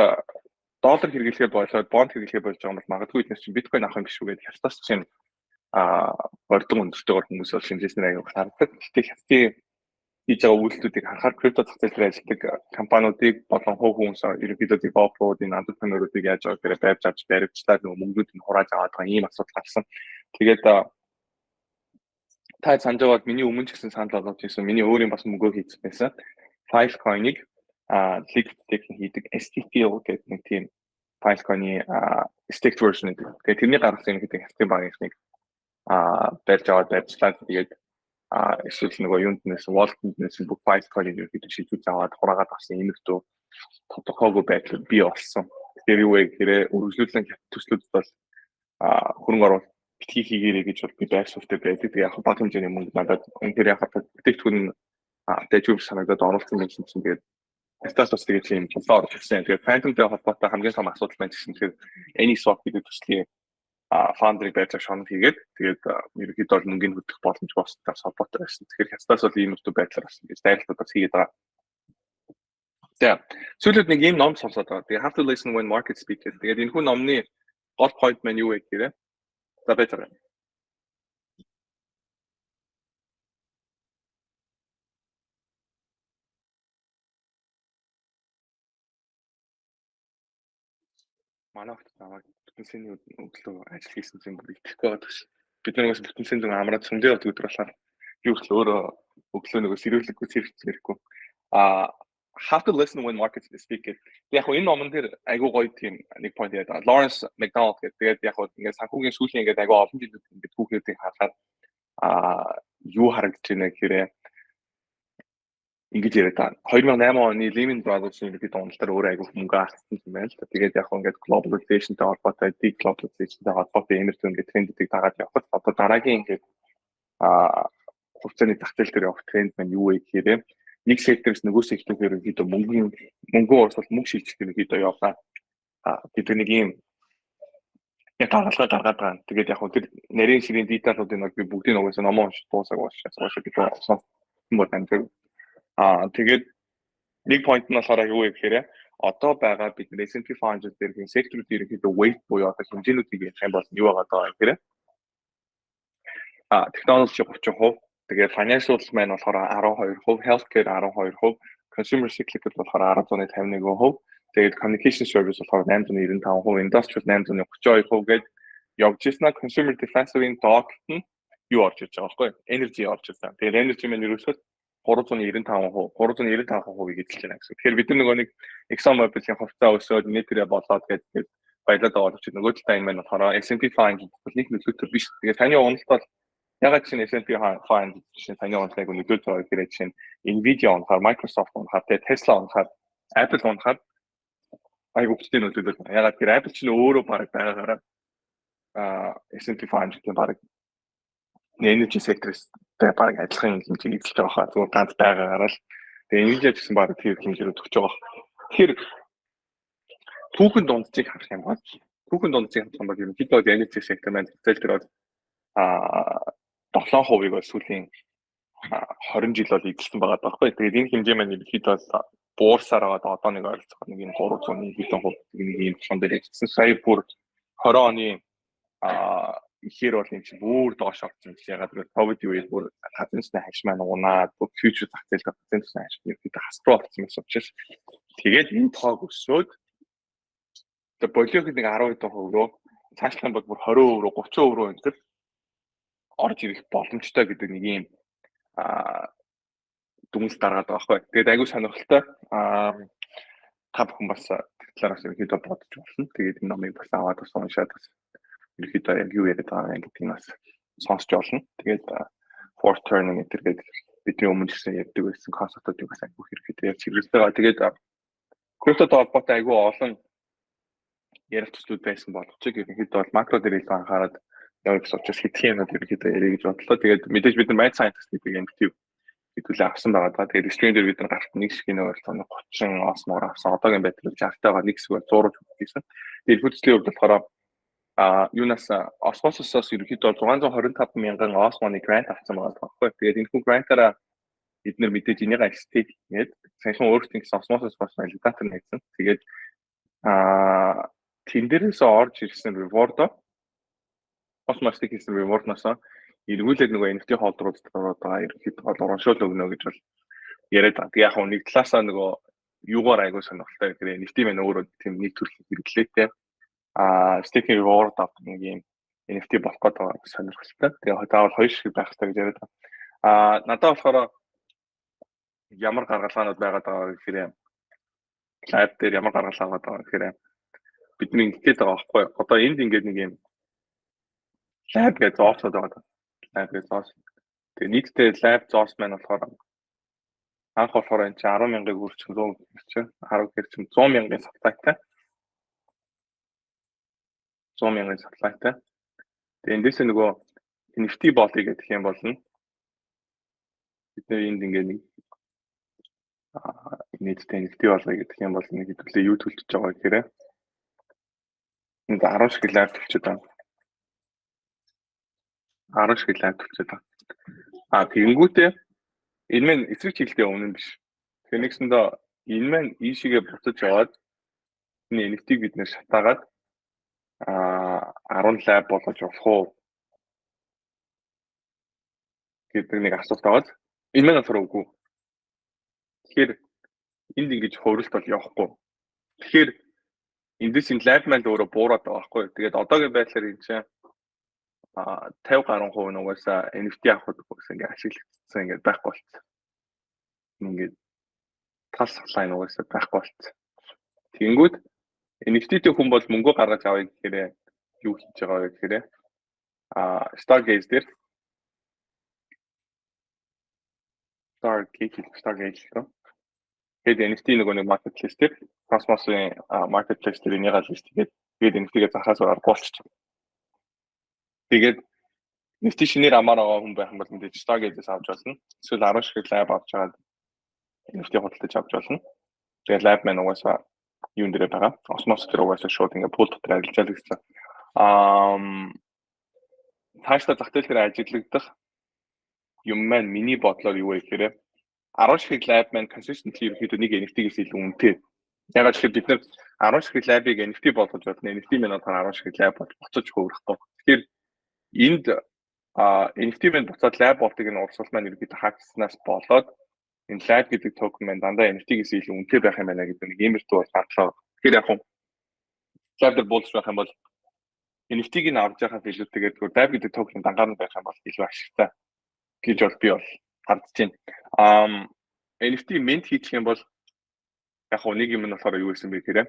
доллар хэрэглэхээр болоод бонд хэрэглэхээр болж байгаа юм бол магадгүй эднээс чинь биткойн авах юм биш үү гэдэг хятадас чинь ордон өндөртэйгээр хүмүүс бол шинжилснээр аяг харагддаг. Гэхдээ хятадын хийж байгаа үйлдэлүүдийг харахаар крипто зах зээл дээр ажилладаг компаниудыг болон хувь хүмүүс ерөнхийдөө девелоперууд энэ entrepreneur-уудыг яаж байгаа гэхээр байрж авч баримтлаад нөгөө мөнгөд нь хурааж аваад байгаа ийм асуудал гарсан. Тэгээд та санаж байгаад миний өмнө ч гэсэн санал болгож ирсэн. Миний өөрийн бас мөнгөө хийсэн байсан. Filecoin-ыг liquidity хийдэг STPO гэдэг нэг тийм Filecoin-ы staked version гэдэг. Тэгээд тэрний гаргасан юм гэдэг хятадын багийнхныг барьж аваад барьцлаад тэгээд эсвэл нөгөө юунднээс wallet-нээс бүх Filecoin-ыг ерөөдөө шийдвүүлж аваад хураагаад авсан иймэрхүү тодорхойгүй байдлаар бий болсон. Тэгэхээр юу вэ гэхээр үргэлжлүүлэн төслүүд бол хөрөнгө оруулалт битгий хийгээрэй гэж бол би байр суурьтай байдаг. Тэгээд яг баг хэмжээний мөнгө надад үнээр яг бүтээгдэхүүн дэжүүр санагдаад оруулсан юм чинь тэгээд статус бас тэгээд юм болоо орж ирсэн. Тэгээд Phantom-тэй холбоотой хамгийн том асуудал маань гэсэн тэгэхээр AnySwap гэдэг төслийн фандрыг байж шоног хийгээд тэгээд ерөнхийдөө бол мөнгөний хөдлөх боломж босдтой холбоотой байсан. Тэгэхээр хятадаас бол иймэрхүү байдлаар бас ингэж дайралтууд бас хийгээд байгаа. За сүүлд нэг ийм ном сонсоод байгаа. Тэгээд Have to Listen When Market Speak гэдэг. Тэгээд энэ хүн номны гол point маань юу вэ гэхээр за байтар. Манай хот намайг бүтэн саяны өглөө ажил хийсэн юм бүр итгэхгүй байгаа гэж. Бид нар бас бүтэн саяны амраад сүмдээ явдаг өдөр болохоор юу ч өөрөө өглөө нөгөө сэрүүлэггүй зэрэгцэхгүй. Have to listen when markets speak it. Яг энэ номон дээр айгуу гоё тийм нэг point яриад байгаа. Lawrence McDonald гэдэг. Тэгээд яг ингээд санхүүгийн сүүлийн ингээд айгуу олон жилүүд ингээд түүхүүдийг харахаар юу харагдаж байна гэхээр ингэж яриад байгаа. 2008 оны Lehman Brothers-ийн бид онолтоор өөрөө айгуу мөнгө алдсан юм байна л да. Тэгээд яг ингээд globalization-тэй холбоотой, deglobalization-тэй холбоотой energy ингээд трендүүдийг дагаад явхад одоо дараагийн ингээд хувьцааны зах зээл дээр явах тренд маань юу вэ гэхээр нэг секторээс нөгөө секторээр ерөнхийдөө мөнгө урсгал мөнгө шилжих ерөнхийдөө явлаа. Бид нэг юм гаргалгаа гаргаад байгаа. Тэгээд яг тэр нарийн ширийн деталуудыг нэг би бүгдийг угаасаа номоо уншиж дуусаагүй уушаа бид сонсон мод амжиг. Тэгээд нэг point нь болохоор юу вэ гэхээр одоо байгаа бид S&P 500 дээрх секторууд ерөнхийдөө weight буюу одоо хэмжээнүүдийг ярих юм бол юу байгаа даа гэхээр технологи 30%, тэгээд financial маань болохоор 12%, healthcare 12%, consumer cyclical болохоор 1051%, тэгээд communication service болохоор 895%, industrial 832% гээд явж ирсэн. Consumer defensive-ийн доотлолт нь юу орж ирж байгаа байхгүй? Energy орж ирсэн. Тэгээд energy маань ерөөсөө 395%, 395% эзэлж байна гэсэн. Тэгэхээр бид нөгөө нэг ExxonMobil-ийн хувьцаа өсөөд нэтэрэ болоод тэгээд баялаад байгаа ч нөгөө талаа энэ маань болохоор S&P 500 нэг нөлөөтэй биш. Тэгээд таны уналт бол ягаад чинь S&P 500 чинь таны уналтайг нөлөөлж байгаа гэхээр чинь Nvidia унахаар, Microsoft унахаар, Tesla унахаар, Apple унахаар айгуу хөтөлтэй нөлөөлөж байна. Ягаад гэхээр Apple чинь өөрөө баг байгаагаараа S&P 500-ийн баг energy sector-тэй баг адилхан хэмжээг эзэлж байгаа хаа. Зүгээр ганц байгаагаараа л тэгээ Nvidia гэсэн баг тэр хэмжээгээр төгсөж байгаа. Тэгэхээр түүхэн дунджийг харах юм бол ерөнхийдөө energy sector маань зэлдэрээд 7% бол сүүлийн 20 жил бол эзэлсэн байгаа байхгүй. Тэгээд энэ хэмжээ маань ерөнхийдөө буурсаар байгаа одоо нэг ойролцоогоор нэг юм 300-ийн хэдэн хувь нэг юм тушаан дээр эзэлсэн. Сая бүр 20 оны ихээр бол юм чи бүр доош орсон гэсэн. Ягаад гэвэл ковид үед бүр хазансны хагш маань унаад бүр фьючер зах зээл хазансны хагш ерөнхийдөө хасруу орсон гэсэн учраас тэгээд энэ тоог өсөөд тэгээ болиог нэг 12% руу цаашлах юм бол бүр 20% руу 30% руу энэ орж ирэх боломжтой гэдэг нэг юм дүнс дараад байгаа байхгүй. Тэгээд айгүй сонирхолтой. Та бүхэн бас талаараас ерөнхийдөө бодож болно. Тэгээд энэ номыг бас аваад бас уншаад бас ерөнхийдөө яг юу яриад байгаа юм гэдгийг бас сонсч болно. Тэгээд fourth turning гэдэг бидний өмнө гэсэн ярьдаг байсан концептуудыг бас айгүй ерөнхийдөө ярьж хэрэглэдэг байгаа. Тэгээд криптотой холбоотой айгүй олон ярих төслүүд байсан болох ч ерөнхийдөө бол макро дээр илүү анхаарал явуулж учраас хэдхэн юмнууд ерөнхийдөө ярих гэж бодлоо. Тэгээд мэдээж бид нар mind scientist-ийг NFT хэдүүлээ авсан байгаа. Тэгээд stream дээр бид нар гарт нэг шиг нэг ойлголт 30 осмоор авсан. Одоогийн байдлаар 60-тайгаа нэг шиг 100 хийсэн. Тэгээд хөдөлгөөний хувьд болохоор юунаас осмосоос ерөнхийдөө 625 мянган осмоны грант авсан байгаа байхгүй. Тэгээд энэ хүн грантаараа бид нар мэдээж энийг стейк хийгээд санхин өөрсдийн гэсэн осмосоос бас валидатор нэгсэн. Тэгээд тэн дээрээс орж ирсэн reward осмостик хийсэн reward-наас эргүүлээд нөгөө NFT холдрууд байгаа ерөнхийдөө бол урамшуул өгнө гэж бол яриад байгаа. Тэг яг хөө нэг талаасаа нөгөө юугаар айгуу сонирхолтой гэхээр NFT маань өөрөө тийм нэг төрлийн хэрэглээтэй staking reward авдаг нэг юм NFT болох гэдэг сонирхолтой. Тэгээ таавал хоёр шиг байх хэрэгтэй гэж яриад байгаа. Надад болохоор ямар гаргалгаанууд байгаад байгаа гэхээр лайв дээр ямар гаргалгаа байгаа гэхээр бидний ингэгээд байгаа байхгүй. Одоо энд ингээд нэг юм лайв гэж зоосод байгаа. Лайв гэж зоос. Тэгээ нийтдээ лайв зоос маань болохоор анх болохоор энэ 10,000-ыг хүрчих 100 чинь 10 гэр чинь 100,000-ын саплайтай. 100,000-ын саплайтай. Тэгээ эндээсээ нөгөө NFT болъё гэх юм болно. Бидний энд ингээд нэг нийтдээ NFT болъё гэх юм бол нэг хэдүүлээ юу төлдөж байгаа гэхээр энд 10 шиг лайв төлчихэд байна. 10 шиг лайв төлчихэд байна. Тэгэнгүүтээ энэ маань эсрэг чиглэлтэй өмнө биш. Тэгэхээр нэгсэндээ энэ маань ийшээгээ буцаж яваад энэ NFT-г бид нэр шатаагаад 10 лайв болгож явах уу гэдэг нэг асуулт аваад энэ маань болохоор үгүй. Тэгэхээр энд ингэж хөврөлт бол явахгүй. Тэгэхээр эндээс энэ лайв маань өөрөө буураад байгаа байхгүй. Тэгээд одоогийн байдлаар энэ чинь 50 гаруй хувь нь угаасаа NFT авахд угаасаа ингээ ашиглагдсан ингээ байхгүй болчихсон. Ингээд тал сахлаа нь угаасаа байхгүй болчихсон. Тэнгүүд NFT-тэй хүн бол мөнгө гаргаж авъя гэхээр юу хийж байгаа вэ гэхээр Stargaze дээр Stargaze гэх. Тэгээд NFT нөгөө нэг marketplace дээр Cosmos-ын marketplace дээр энийг лист тэгээд NFT-гээ захаас болчих. Тэгээд NFT шинээр амаар байгаа хүн байх юм бол мэдээж Stargaze-ээс авч болно. Эсвэл 10 шиг лайв авч чагаад NFT худалдаж авч болно. Тэгээд лайв маань угаасаа юун дээр байгаа. Cosmos дээр угаасаа шууд ингээ пул дотор ажиллаж гэсэн. Тааштай зах зээл дээр ажиглагдах юм маань миний бодлоор юу вэ гэхээр 10 шиг лайв маань consistently ерөөхдөө нэг NFT-гээс илүү үнэтэй. Ягаад гэвэл бид нар 10 шиг лайвыг NFT болгож байна. NFT маань болохоор 10 шиг лайв болж буцаж хөөрөхгүй. Тэгэхээр энд NFT маань буцаад лайв болтыг нь урсгал маань ерөөхдөө хаагснаас болоод энэ лайв гэдэг токен маань дандаа NFT-гээс илүү үнэтэй байх юм байна гэдэг нэг иймэрхүү бол гарчлаа. Тэгэхээр яг нь лайв дээр буулж байх юм бол NFT-г нь авч яхаа илүү тэгээд лайв гэдэг токен дангаар нь байх юм бол илүү ашигтай гэж бол би бол хардж байна. NFT mint хийчих юм бол яг нэг юм нь болохоор юу гэсэн бэ гэхээр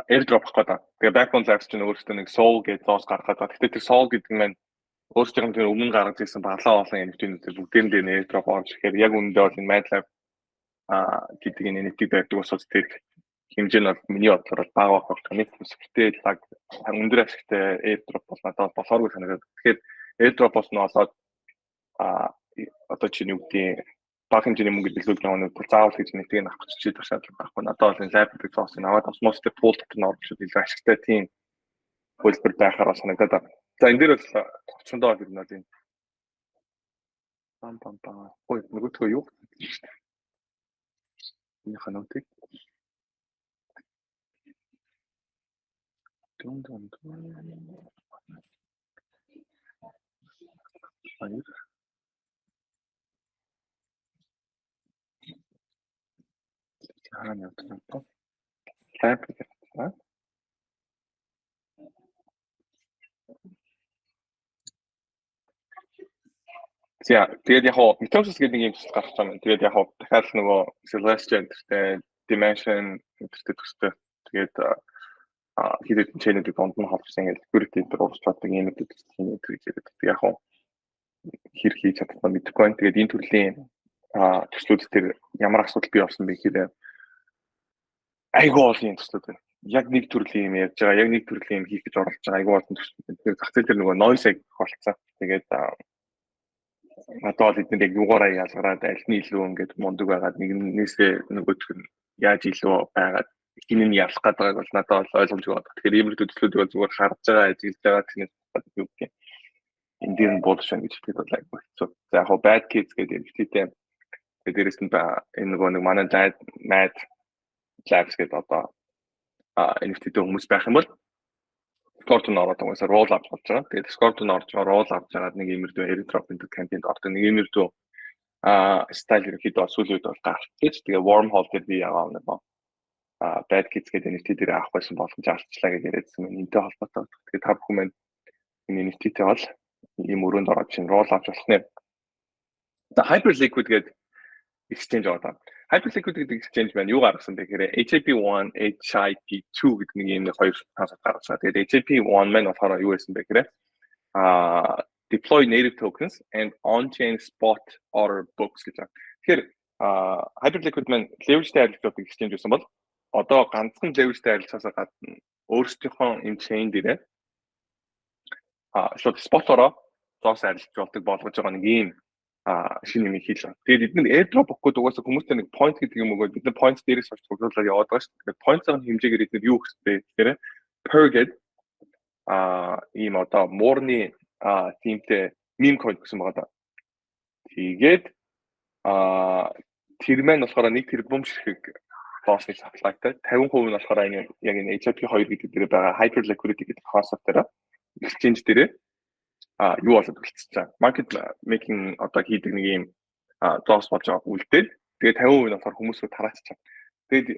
airdrop авах гэдэг. Тэгээ Backbone Labs чинь өөрөөсөө нэг Soul гэж зоос гаргаад байгаа. Гэхдээ тэр Soul гэдэг нь өөрсдийнх нь тэр өмнө гаргаж ирсэн баглаа олон NFT-нүүд бүгдээр нь airdrop авах гэхээр яг үүндээ бол энэ MadLab гэдэг энэ NFT байдаг усаас тэр хэмжээ нь бол миний бодлоор бага байх болох. Нэг сүртэй лаг өндөр ашигтай airdrop бол надад болохооргүй санагдаад. Тэгэхээр airdrop-оос нь болоод одоо чинь юу гэдэг баг хэмжээний мөнгө дэлгүүлж байгаа нэг заавал гэж нэгтийг авах чичээд шаардлага байхгүй. Надад бол энэ library зоосыг аваад Osmos дээр pool дотор нь оруулж илүү ашигтай тийм хөлбөр байхаар санагдаад байна. За энэ дээр бол $30 гэрнэ бол энэ пам. Ой нөгөөдгөө юу гэж байна. Энэ хануудыг Дун. Баяр. Хаана явуулсан бэ? Лайв хийх. За тэгээд яг хоо Mitosis гэдэг нэг юм зүйл гарч байгаа юм. Тэгээд яг хоо дахиад нөгөө Celestial гэртэй Dimension гэртэй төстэй. Тэгээд хийдэг чэнэлүүд донд нь холбосон ингээд security дээр уурчлаад юм гэдэг тийм гэж яриад. Яг хоо хэр хийж чадсан мэдэхгүй. Тэгээд энэ төрлийн төслүүд дээр ямар асуудал бий болсон бэ гэхээр айгүй олон төслүүд байна. Яг нэг төрлийн юм ярьж байгаа, яг нэг төрлийн юм хийх гэж оролдож байгаа айгүй олон төслүүд. Тэгээд зах зээл дээр нөгөө noise болцсон. Тэгээд надад эдгээр яг юугаараа ялгараад аль нь илүү ингээд мундаг байгаад нэгнээсээ нөгөөх нь яаж илүү байгаад хин нь ялах гэдэг бол надад бол ойлгомжгүй байна. Тэгэхээр иймэрхүү төслүүдийг бол зүгээр харж байгаа, ажиглаж байгаа тийм юу гэх юм. Энд дээр нь буулж байна гэж хэлээд бол айгүй хэцүү. За яг хоо bad kids гэдэг NFT-тэй тэгээд дээрэс нь энэ нөгөө нэг манай Mad Labs гэдэг одоо NFT-тэй хүмүүс байх юм бол Discord-д ороод угаасаа roll up болж байгаа. Тэгээд Discord-д орж roll авч байгаа нэг иймэрдүү airdrop гэдэг campaign-д ордог нэг иймэрдүү стайл ерөөхдөө сүүлийн үед бол гарч. Тэгээ wormhole дээр би яагаад нэг bad kids гэдэг NFT дээр авах байсан болгож алчлаа гэж яриадсан юм. Энэтэй холбоотой. Тэгээ та бүхэн маань энэ NFT-тэй бол ийм өрөөнд ороод чинь roll авч болох нэ. За Hyperliquid гэдэг exchange байгаа. Hyperliquid гэдэг exchange маань юу гаргасан бэ гэхээр HIP1, HIP2 гэдэг нэг юм хоёр концепт гаргасан. Тэгээд HIP1 маань болохоор юу байсан бэ гэхээр deploy native tokens and on-chain spot order books гэж байна. Тэгэхээр Hyperliquid маань leverage-тэй харилцаатай exchange байсан бол одоо ганцхан leverage-тэй харилцаасаа гадна өөрсдийнхөө энэ chain дээрээ шууд spot-ороо зоос арилж болдог болгож байгаа нэг юм шинэ юм хийлээ. Тэгээд эдгээр airdrop өгөхгүй угаасаа хүмүүстэй нэг point гэдэг юм өгөөд бид нар points дээрээс авч цуглуулаад яваад байгаа шүү дээ. Тэгээд points-ын хэмжээгээр эдгээр юу гэхтэй тэгэхээр per get ийм одоо муурны тиймтэй meme coin гэсэн байгаа да. Тэгээд тэр маань болохоор 1 тэрбум ширхэг DOS-ны supply-тай 50% нь болохоор яг энэ HIP2 гэдэг дээр байгаа hyper liquidity гэдэг concept-аараа exchange дээр юу болоод үлдчихэж байгаа. Market making одоо хийдэг нэг юм DOS болж байгаа үлдээд тэгээд 50% нь болохоор хүмүүс рүү тараачиж байгаа. Тэгээд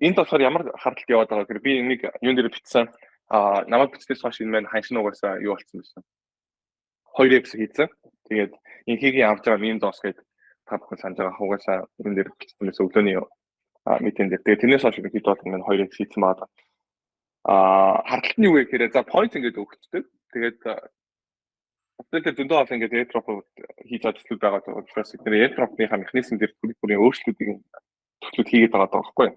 энд болохоор ямар хардлагт яваад байгаа гэхээр би нэг юун дээр бичсэн намайг бичснээс хойш энэ маань ханшин угаасаа юу болсон бэ? 2x хийсэн. Тэгээд инхигийн авч байгаа meme DOS гэдэг та бүхэн санаж байгаа угаасаа энэ дээр бичснээс өглөөний митинг дээр. Тэгээд тэрнээс хойш хэд бол энэ 2x хийсэн байгаа. Хардлагт нь юу вэ гэхээр за point ингээд өгчдөг. Тэгээд тэгэхээр зөндөө авсан ингээд airdrop хийж чаддаг байгаа учраас бидний airdrop-ийн механизм дээр бүрийн өөрчлөлтүүдийг төслүүд хийгээд байгаа байхгүй.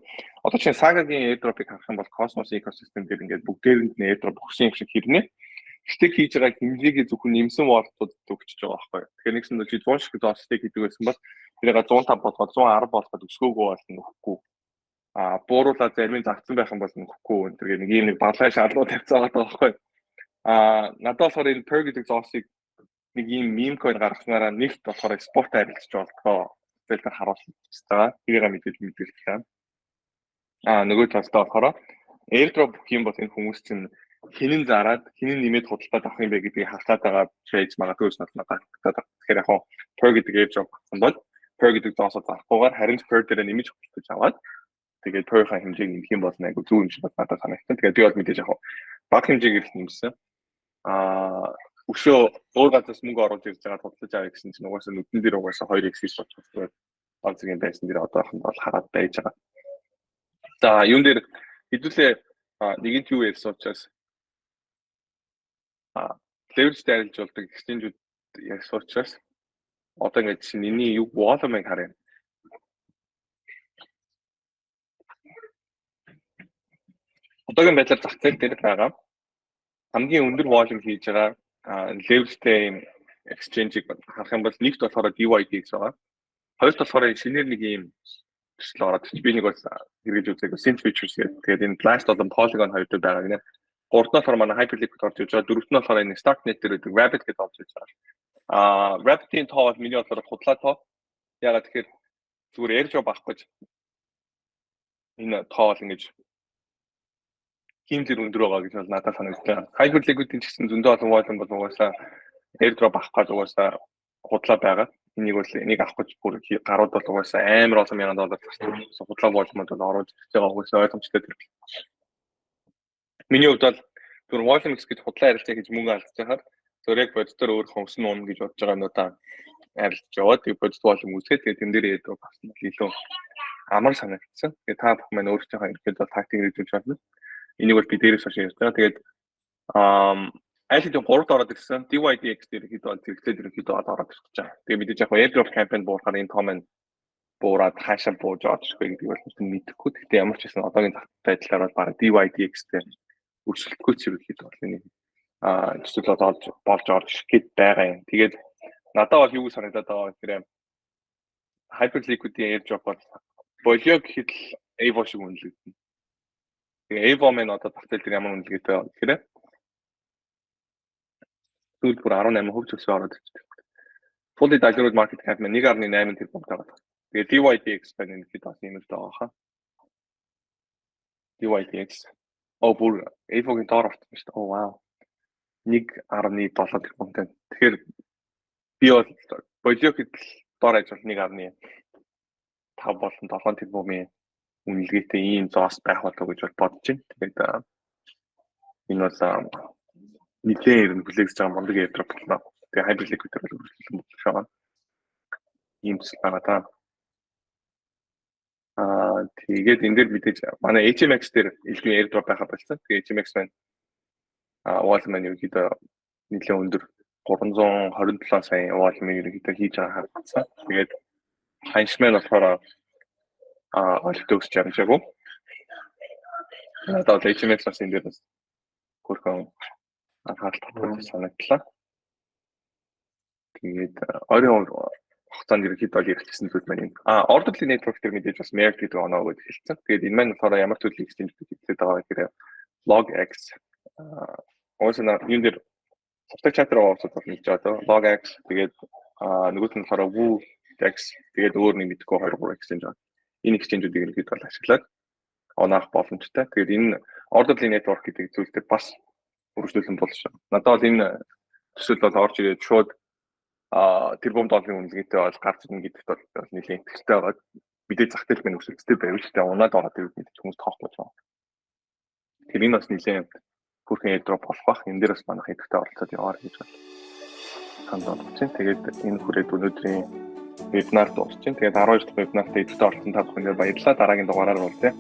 Одоо чинь Saga-гийн airdrop-ыг харах юм бол Cosmos ecosystem дээр ингээд бүгдээрэнд нь airdrop өгсөн юм шиг хэрнээ. Гэтэл хийж байгаа хэмжээгээ зөвхөн нэмсэн wallet-ууд өгчөж байгаа байхгүй. Тэгэхээр нэгсэн нь чи 100 шиг DOS-ыг хийдэг байсан бол тэрийг 105 болгоод 110 болгоод өсгөөгөө бол нөхгүй. Бууруулаад зарим загцсан байх юм бол нөхгүй. Тэр нэг ийм нэг балай шаалгуу тавьцаа байгаа байхгүй. Надад болохоор энэ Per гэдэг DOS-ыг нэг ийм meme coin гаргаснараа нэгт болохоор спорт арилж болтгоо. Тэгэл харуулсан байгаа. Тэрийг мэдээж байна. Нөгөө талдаа болохоор airdrop гэх юм бол энэ хүмүүс чинь хинэн зараад хинэн нэмээд худалдаад авах юм бэ гэдгийг хавтаад байгаа trades магадгүй надад гадагтаад. Тэгэхээр яг Per гэдэг airdrop авсан бол Per гэдэг DOS-ыг зарахгүйгээр харин Per дээр нэмж худалдаж аваад тэгээд Per-ийн хэмжээг нэмэх юм бол айгу зөв юм шиг надад санагдсан. Тэгээд би бол мэдээж яг баг хэмжээгээр л нэмсэн. Өшөө өөр газраас мөнгө оруулж ирж байгаа худалдаж авъя гэсэн чинь угаасаа нүдэн дээр угаасаа 2x хийж болчихсон. Онцгийн байсан дээр одоохон бол хараад байж байгаа. За юун дээр хэдүүлээ нэгэнт юу ярьсан учраас leverage дайрлж болдог exchange-үүд ярьсан учраас одоо ингэж чинь энэний юу volume-ыг харъя. Одоогийн байдлаар зах зээл дээр байгаа хамгийн өндөр volume хийж байгаа leverage-тэй exchange-ийг харах юм бол нэгт болохоор DYDX байгаа. Хоёрт болохоор шинээр нэг юм төсөл ороод би нэг бас хэрэгж үзээг Synth Futures гэдэг. Тэгээд энэ Blast болон Polygon хоёр дээр байгаа гинэ. Гуравт нь болохоор манай Hyperliquid орж иж байгаа. Дөрөвт нь болохоор энэ Starknet дээр байдаг Rabbit гэдэг орж иж байгаа. Rabbit-ийн тоо бол миний бодлоор худлаа тоо. Ягаад тэгэхээр зүгээр airdrop авах гэж энэ тоо бол ингэж хэмжээр өндөр байгаа гэж бол надад санагдсан. Hyperliquid-ийн ч гэсэн зөндөө олон volume бол угаасаа airdrop авах гэж угаасаа худлаа байгаа. Энийг бол энийг авах гэж бүр гарууд бол угаасаа амар олон мянган доллар зарцуулсан худлаа volume-д бол оруулж ирж байгаа угаасаа ойлгомжтой тэр. Миний хувьд бол зөв Volumex гэж худлаа арилжаа гэж мөнгө алдаж байхаар зөв яг боддоор өөрөө өснө уун гэж бодож байгаа юмудаа арилж яваад тэгээд бодит volume үзгээд тэгээд тэн дээр airdrop авсан илүү амар санагдсан. Тэгээд та бүхэн маань өөрсдийнхөө ерөнхийдөө тактик хэрэгжүүлж байна. Энийг бол би дээрээс хойш ярьж байгаа. Тэгээд аль хэдийн 3-т ороод ирсэн DYDX дээр хэд бол зэрэгцээд ерөнхийдөө ороод ирж байгаа. Тэгээд мэдээж яг airdrop campaign буурахаар энэ том нь буураад хаашаа бууж очихгүй гэдгийг бол мэдэхгүй. Гэхдээ ямар ч гэсэн одоогийн зах байдлаар бол бараг DYDX дээр өрсөлдөхгүй зэрэгцээд бол энэ төсөл болж орж гээд байгаа юм. Тэгээд надад бол юу санагдаад байгаа гэхээр Hyperliquid-ийн airdrop бол болио гэхэд л Evo шиг үнэлэгдэнэ. Тэгээ Evo маань одоо зах зээл дээр ямар үнэлгээтэй байна гэхээр сүүлд бүр 18% төсөө ороод ирчихсэн. Fully diluted market cap маань 1.8 тэрбум байгаа. Тэгээ DYDX байна гэхэд бас юм л байгаа хаа. DYDX бүр Evo-гийн доор орсон шүү дээ. Вау. 1.7 тэрбумтай. Тэгэхээр би бол болио гэхэд доор ажил 1.5 болон 7 тэрбумын үнэлгээтэй ийм зоос байх болов уу гэж бодож байна. Тэгээд энэ бол нэгэн хүлээгдэж байгаа мундаг airdrop болно. Тэгээ Hyperliquid дээр үргэлжлүүлэн болох шагаа. Ийм зүйл байна та. Тэгээд энэ дээр мэдээж манай HMX дээр илүү airdrop байхаа болсон. Тэгээ HMX маань volume маань ерөөдөө нэлээд өндөр 327 сая volume ерөөдөө хийж байгаа харагдсан. Тэгээд ханшман болохоор олж өгч чадчихгүй. Надад HMX бас энэ дээр бас хөрхөн анхаарал татвар санагдлаа. Тэгээд ойрын хугацаанд ерөнхийдөө бол ярилцсан зүйл маань. Orderly network дээр мэдээж бас Merge гэдэг оноо гэж хэлсэн. Тэгээд энэ маань болохоор ямар төрлийн exchange хийгээд байгаа гэхээр LogX өөсөө юм дээр software chat руу ороод болж байгаа. LogX тэгээд нөгөөт нь болохоор WooX тэгээд өөр нэг мэдгүй 2-3 exchange байна. энэ exchange-уудыг ерөнхийдөө бол ашиглаад унаах боломжтой. Тэгээд энэ orderly network гэдэг зүйлтэй бас үргэлжлүүлэн болж байна. Надад бол энэ төсөл бол орж ирээд шууд тэрбум долларын үнэлгээтэй бол гарч ирнэ гэдэгт бол нэлээд ихтэй байгаа. Мэдээ зах зээл мэн өсөлттэй байвал ч унаад байгаа гэдэг мэдээж хүмүүс тоохгүй байна. Тэгэхээр энэ бас нэлээд бүрхэн airdrop болох бах. Энэ дээр бас манайх идэвхтэй оролцоод яваар гэж байна. Танд болгож байна. Тэгээд энэ хүрээд өнөөдрийн вебинар дуусчихин. Тэгээд 12 дахь вебинарт идэвхтэй оролцсон та бүхэнд баярлалаа. Дараагийн дугаараар уулзъя.